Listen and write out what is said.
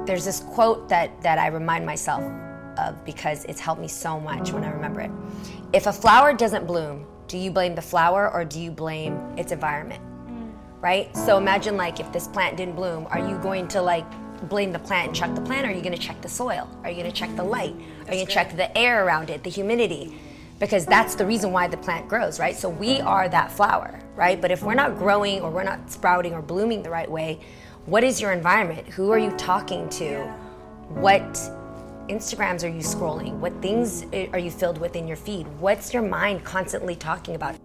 There's this quote that I remind myself of because it's helped me so much when I remember it. If a flower doesn't bloom, do you blame the flower or do you blame its environment? Right? So imagine like if this plant didn't bloom, are you going to like blame the plant and check the plant, or are you going to check the soil? Are you going to check the light? Are you going to check the air around it, the humidity? Because that's the reason why the plant grows, right? So we are that flower, right? But if we're not growing or we're not sprouting or blooming the right way, what is your environment? Who are you talking to? What Instagrams are you scrolling? What things are you filled with in your feed? What's your mind constantly talking about?